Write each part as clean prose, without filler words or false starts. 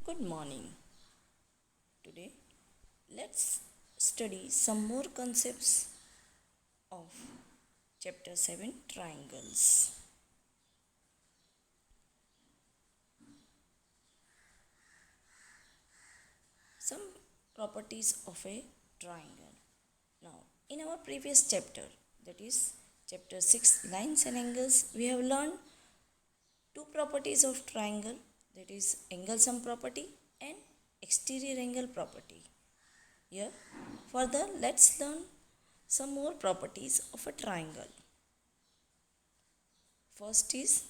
Good morning. Today, let's study some more concepts of Chapter 7 Triangles. Some properties of a triangle. Now, in our previous chapter, that is Chapter 6 Lines and Angles, we have learned two properties of triangle, that is angle sum property and exterior angle property. Here, further, let's learn some more properties of a triangle. First is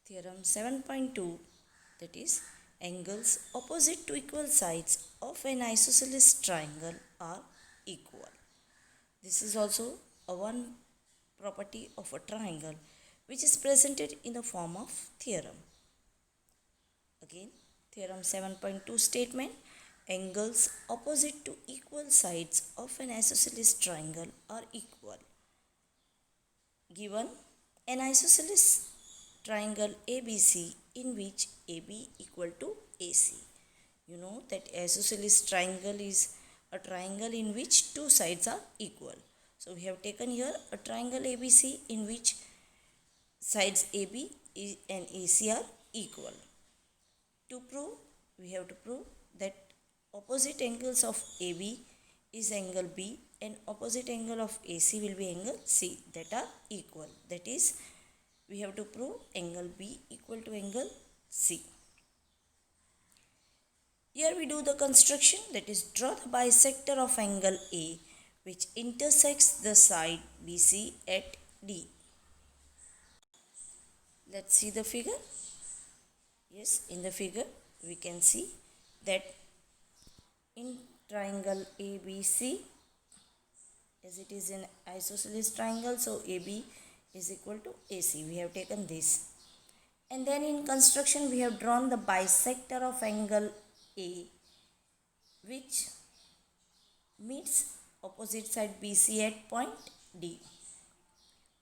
theorem 7.2, that is angles opposite to equal sides of an isosceles triangle are equal. This is also a one property of a triangle which is presented in the form of theorem. Again, theorem 7.2 statement, angles opposite to equal sides of an isosceles triangle are equal. Given an isosceles triangle ABC in which AB equal to AC. You know that isosceles triangle is a triangle in which two sides are equal. So we have taken here a triangle ABC in which sides AB and AC are equal. To prove, we have to prove that opposite angles of AB is angle B and opposite angle of AC will be angle C that are equal. That is, we have to prove angle B equal to angle C. Here we do the construction, that is draw the bisector of angle A which intersects the side BC at D. Let's see the figure. Yes, in the figure we can see that in triangle ABC, as it is an isosceles triangle, so AB is equal to AC. We have taken this. And then in construction we have drawn the bisector of angle A which meets opposite side BC at point D.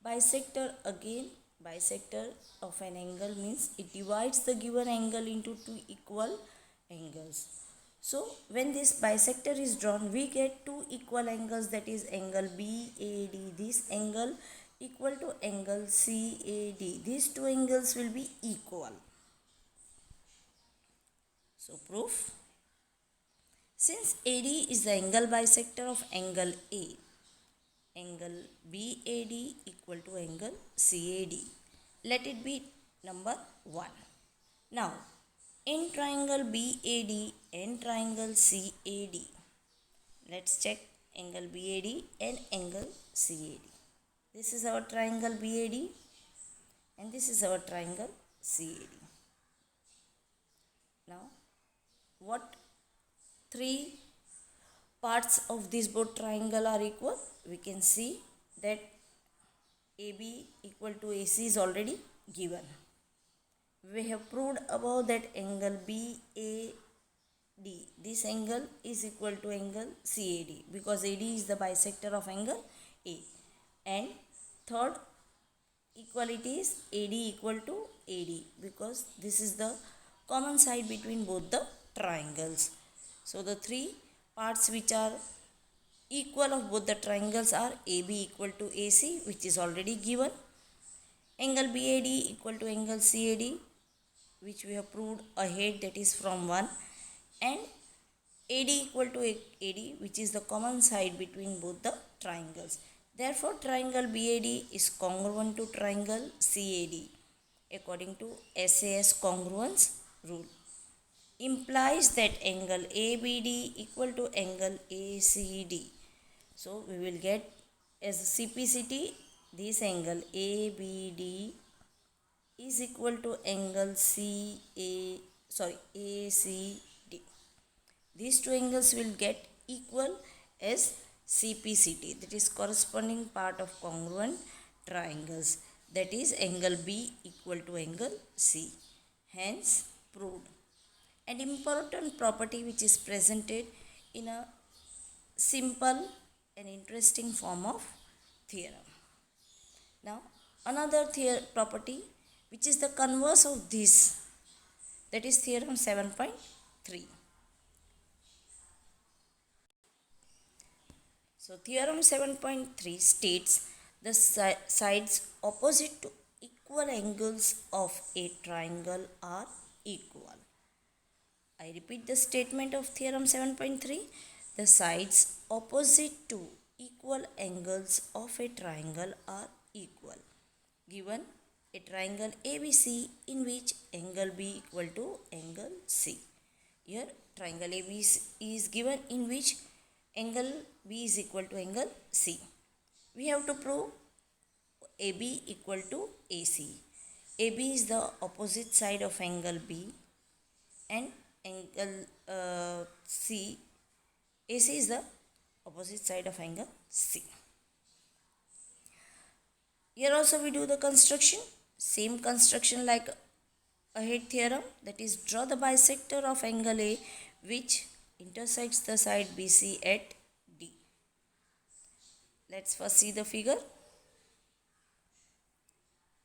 Bisector, again, bisector of an angle means it divides the given angle into two equal angles. So when this bisector is drawn, we get two equal angles, that is angle BAD. This angle equal to angle CAD. These two angles will be equal. So proof. Since AD is the angle bisector of angle A, angle BAD equal to angle CAD. Let it be number 1. Now, in triangle BAD and triangle CAD, let's check angle BAD and angle CAD. This is our triangle BAD and this is our triangle CAD. Now, what three parts of this both triangle are equal? We can see that AB equal to AC is already given. We have proved above that angle BAD, this angle is equal to angle CAD because AD is the bisector of angle A. And third equality is AD equal to AD because this is the common side between both the triangles. So the three parts which are equal of both the triangles are AB equal to AC, which is already given, angle BAD equal to angle CAD, which we have proved ahead, that is from 1, and AD equal to AD, which is the common side between both the triangles. Therefore, triangle BAD is congruent to triangle CAD according to SAS congruence rule. Implies that angle ABD equal to angle ACD. So we will get as CPCT this angle ABD is equal to angle ACD. These two angles will get equal as CPCT, that is corresponding part of congruent triangles, that is angle B equal to angle C. Hence proved. An important property which is presented in a simple and interesting form of theorem. Now another property which is the converse of this, that is theorem 7.3. 3. So theorem 7.3 states the sides opposite to equal angles of a triangle are equal. I repeat the statement of theorem 7.3. The sides opposite to equal angles of a triangle are equal. Given a triangle ABC in which angle B equal to angle C. Here triangle ABC is given in which angle B is equal to angle C. We have to prove AB equal to AC. AB is the opposite side of angle B and angle C. AC is the opposite side of angle C. Here also we do the construction, same construction like ahead theorem, that is draw the bisector of angle A which intersects the side BC at D. Let's first see the figure.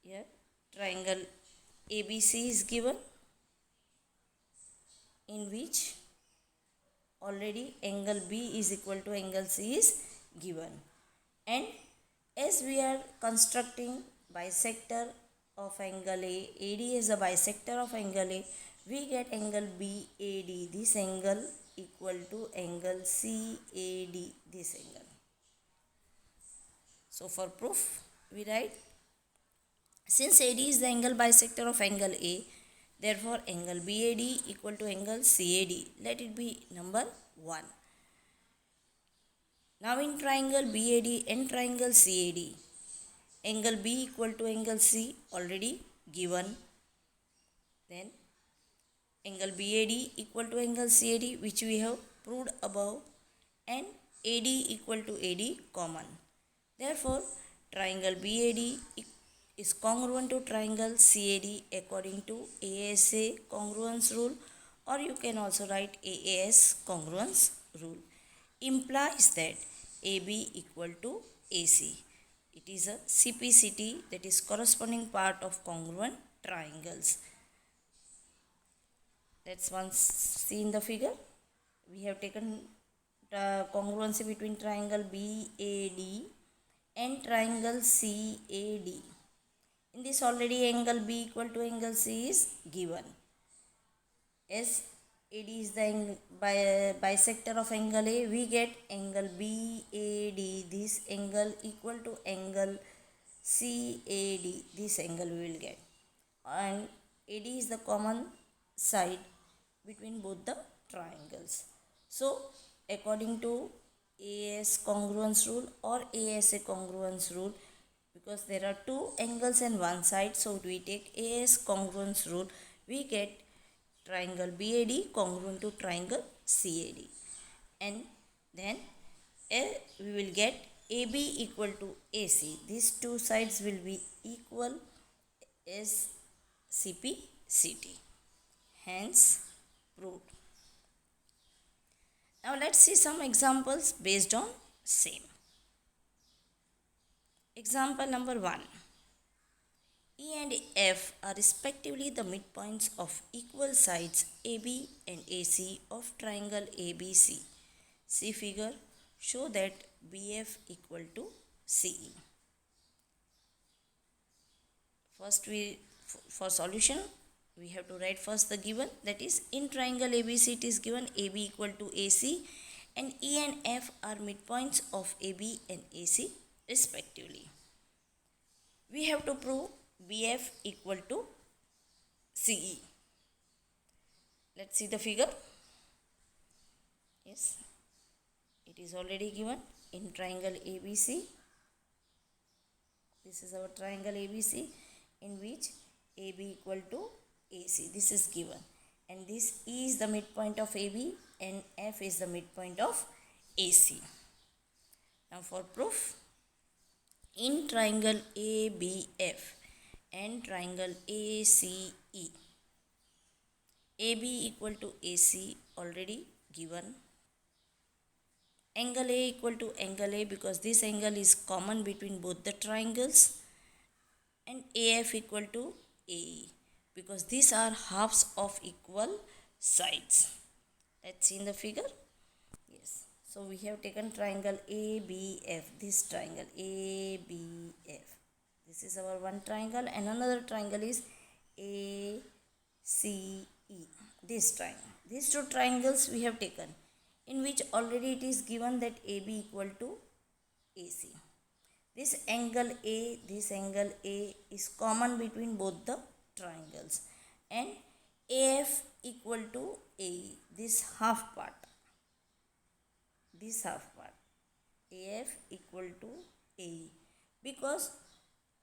Here triangle ABC is given in which already angle B is equal to angle C is given, and as we are constructing bisector of angle A, AD is a bisector of angle A, we get angle BAD, this angle equal to angle CAD, this angle. So for proof we write, since AD is the angle bisector of angle A, therefore angle BAD equal to angle CAD, let it be number 1. Now in triangle BAD and triangle CAD, angle B equal to angle C already given. Then angle BAD equal to angle CAD which we have proved above, and AD equal to AD common. Therefore triangle BAD is congruent to triangle CAD according to ASA congruence rule, or you can also write AAS congruence rule. Implies that AB equal to AC. It is a CPCT, that is corresponding part of congruent triangles. Let's once see in the figure. We have taken the congruency between triangle BAD and triangle CAD. In this already angle B equal to angle C is given. As AD is the bisector of angle A, we get angle BAD, this angle equal to angle CAD, this angle we will get, and AD is the common side between both the triangles. So according to AS congruence rule or ASA congruence rule, because there are two angles and one side, so we take AS congruence rule, we get triangle BAD congruent to triangle CAD, and then we will get AB equal to AC. These two sides will be equal as CPCT. Hence proved. Now let's see some examples based on same. Example number 1. E and F are respectively the midpoints of equal sides AB and AC of triangle ABC. See figure, show that BF equal to CE. First for solution we have to write first the given, that is in triangle ABC it is given AB equal to AC and E and F are midpoints of AB and AC respectively. We have to prove BF equal to CE. Let's see the figure. Yes, it is already given in triangle ABC. This is our triangle ABC in which AB equal to AC. This is given, and this E is the midpoint of AB and F is the midpoint of AC. Now for proof, in triangle ABF and triangle ACE, AB equal to AC already given. Angle A equal to angle A because this angle is common between both the triangles, and AF equal to AE because these are halves of equal sides. Let's see in the figure. Yes. So we have taken triangle ABF. This triangle ABF. This is our one triangle, and another triangle is ACE. This triangle. These two triangles we have taken, in which already it is given that AB equal to AC. This angle A is common between both the triangles, and AF equal to AE. This half part. AF equal to AE, because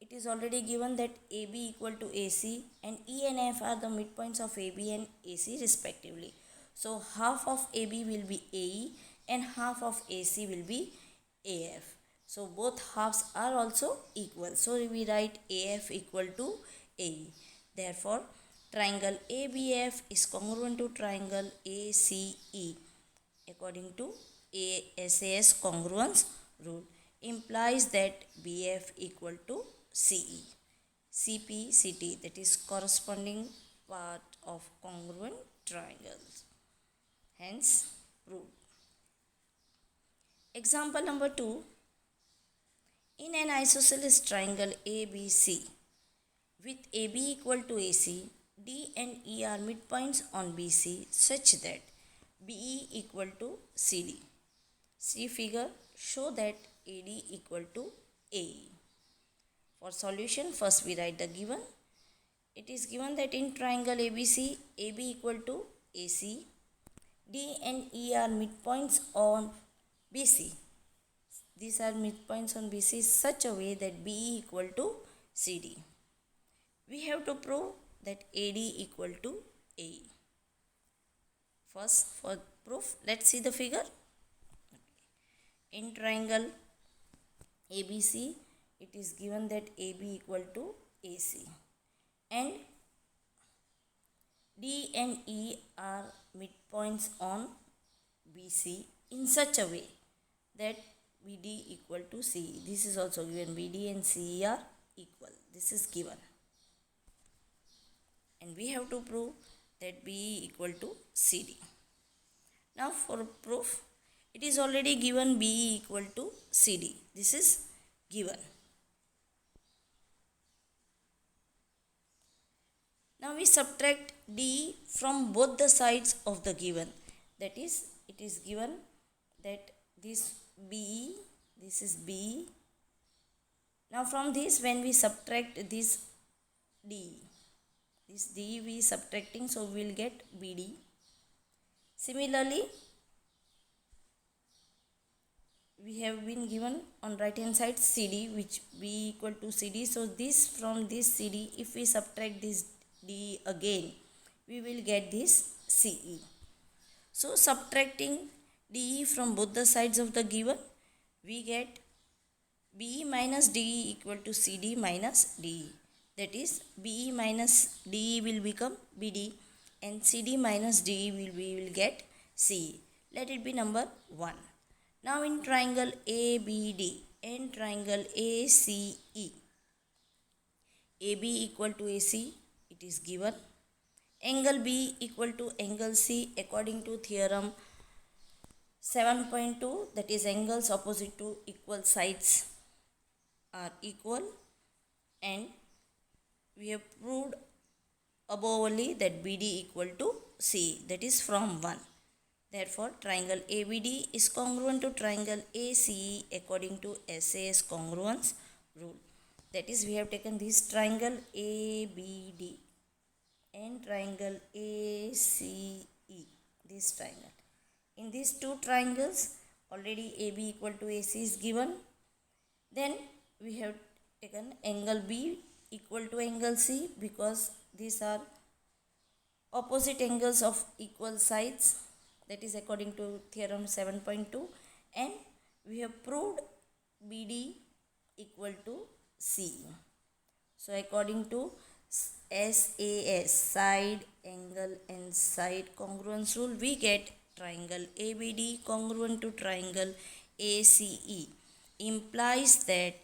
it is already given that AB equal to AC and E and F are the midpoints of AB and AC respectively. So half of AB will be AE and half of AC will be AF. So both halves are also equal. So we write AF equal to AE. Therefore, triangle ABF is congruent to triangle ACE according to SAS congruence rule. Implies that BF equal to CE. CP, CT, that is corresponding part of congruent triangles. Hence, proved. Example number 2. In an isosceles triangle ABC, with AB equal to AC, D and E are midpoints on BC such that BE equal to CD. See figure, show that AD equal to AE. For solution, first we write the given. It is given that in triangle ABC, AB equal to AC, D and E are midpoints on BC. These are midpoints on BC such a way that BE equal to CD. We have to prove that AD equal to AE. First, for proof, let's see the figure. In triangle ABC, it is given that AB equal to AC and D and E are midpoints on BC in such a way that BD equal to CE. This is also given. BD and CE are equal. This is given. And we have to prove that BE equal to CD. Now for proof, it is already given BE equal to CD. This is given. Now we subtract DE from both the sides of the given. That is, it is given that this BE, this is BE. Now from this, when we subtract this DE, this DE we subtracting, so we will get BD. Similarly, we have been given on right hand side CD, which B equal to CD. So this, from this CD, if we subtract this D again, we will get this CE. So subtracting DE from both the sides of the given, we get BE minus DE equal to CD minus DE. That is, BE minus DE will become BD and CD minus DE we will get CE. Let it be number 1. Now in triangle ABD and triangle ACE, AB equal to AC, it is given. Angle B equal to angle C according to theorem 7.2, that is angles opposite to equal sides are equal, and we have proved above only that BD equal to CE, that is from 1. Therefore, triangle ABD is congruent to triangle ACE according to SAS congruence rule. That is, we have taken this triangle ABD and triangle ACE, this triangle. In these two triangles, already AB equal to AC is given. Then we have taken angle B equal to angle C, because these are opposite angles of equal sides, that is according to theorem 7.2, and we have proved BD equal to CE. So according to SAS, side, angle and side congruence rule, we get triangle ABD congruent to triangle ACE, implies that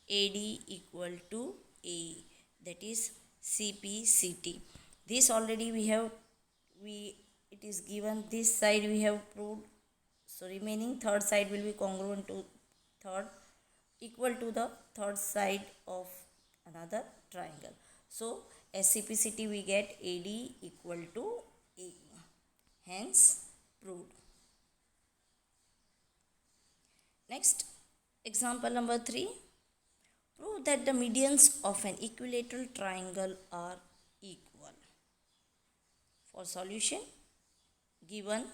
AD equal to AE, that is CPCT. This already we it is given this side we have proved, so remaining third side will be congruent to third, equal to the third side of another triangle. So SCPCT we get AD equal to AE, hence proved. Next, example number 3. Prove that the medians of an equilateral triangle are equal. For solution, given,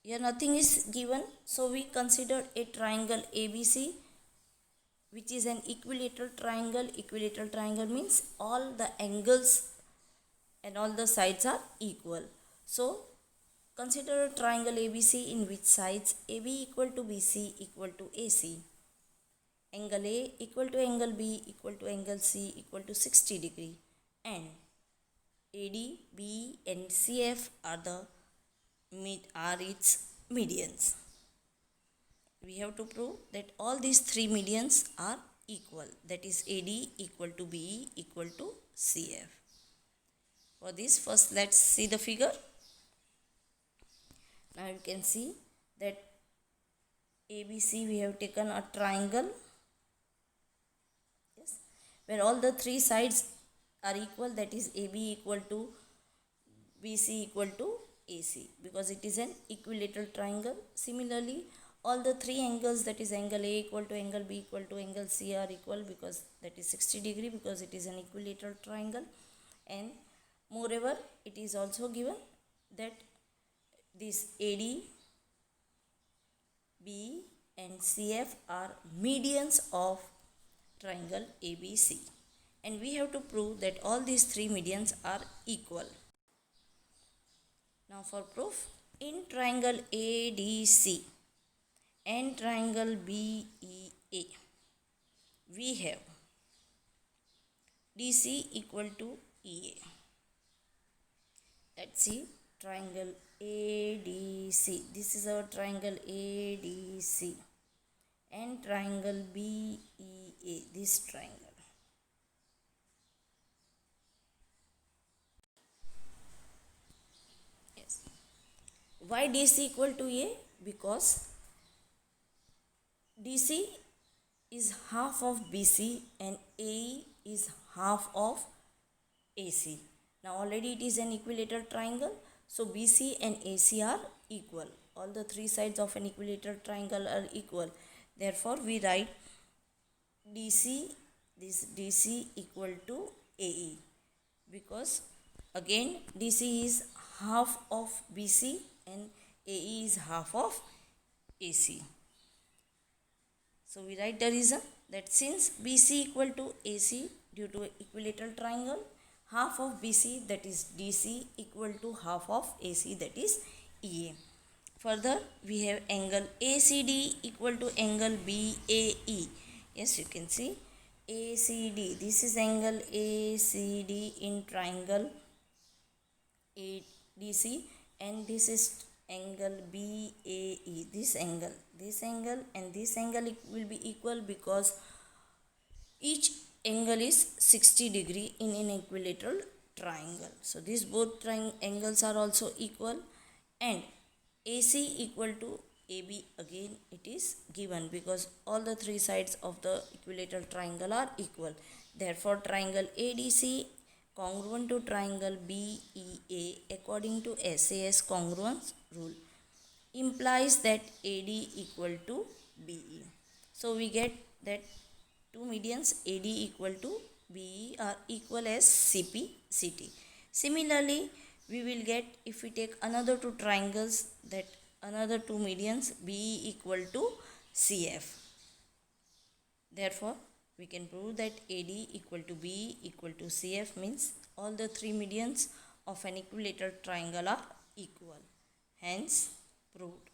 here nothing is given, so we consider a triangle ABC, which is an equilateral triangle. Equilateral triangle means all the angles and all the sides are equal. So consider a triangle ABC in which sides AB equal to BC equal to AC, angle A equal to angle B equal to angle C equal to 60 degree, and AD, B and CF are its medians. We have to prove that all these three medians are equal, that is AD equal to BE equal to CF. For this, first let's see the figure. Now you can see that ABC we have taken a triangle, yes, where all the three sides are equal, that is AB equal to BC equal to AC, because it is an equilateral triangle. Similarly, all the three angles, that is angle A equal to angle B equal to angle C, are equal, because that is 60 degree, because it is an equilateral triangle. And moreover, it is also given that this AD, B and CF are medians of triangle ABC, and we have to prove that all these three medians are equal. Now for proof, in triangle ADC and triangle BEA, we have DC equal to EA. Let's see triangle ADC. This is our triangle ADC and triangle BEA, this triangle. Yes. Why DC equal to A? Because DC is half of BC and AE is half of AC. Now already it is an equilateral triangle, so BC and AC are equal. All the three sides of an equilateral triangle are equal. Therefore we write DC, this DC equal to AE, because again DC is half of BC and AE is half of AC. So we write the reason that since BC equal to AC due to equilateral triangle, half of BC, that is DC, equal to half of AC, that is EA. Further, we have angle ACD equal to angle BAE. Yes, you can see ACD. This is angle ACD in triangle ADC, and this is angle BAE. This angle and this angle will be equal, because each angle is 60 degree in an equilateral triangle. So these both angles are also equal, and AC equal to AB, again it is given, because all the three sides of the equilateral triangle are equal. Therefore triangle ADC congruent to triangle BEA according to SAS congruence rule implies that AD equal to BE. So we get that two medians AD equal to BE are equal as CP/CT. Similarly, we will get, if we take another two triangles, that another two medians BE equal to CF. Therefore, we can prove that AD equal to BE equal to CF means all the three medians of an equilateral triangle are equal. Hence, proved.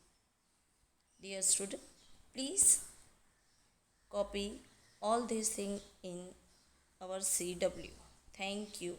Dear student, please copy all these things in our CW. Thank you.